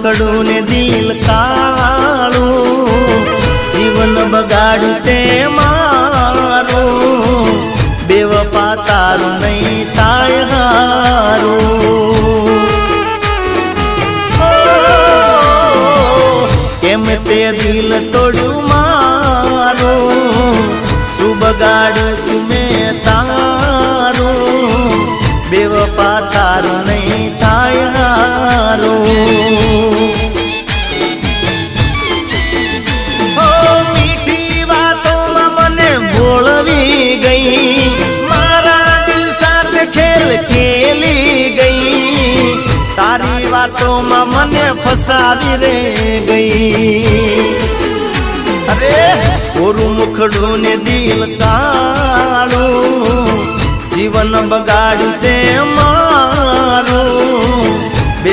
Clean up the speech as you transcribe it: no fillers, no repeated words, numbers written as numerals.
મુખડું ને દિલ કાળું, જીવન બગાડ્યું તે મારું, બેવફા તારું નહીં થાય હારું। કેમ તે દિલ તોડ્યું મારું, શું બગાડ્યું તું મેં તારું, બેવફા તારું નહીં થાય હારું। મીઠી વાતોમાં મને ભોળવી ગઈ, મારા દિલ સાથે ખેલ ખેલી ગઈ, તારી વાતોમાં મને ફસાવી રે ગઈ। અરે કોરું મુખડું ને દિલ કાળું, જીવન બગાડ્યું તે મારું,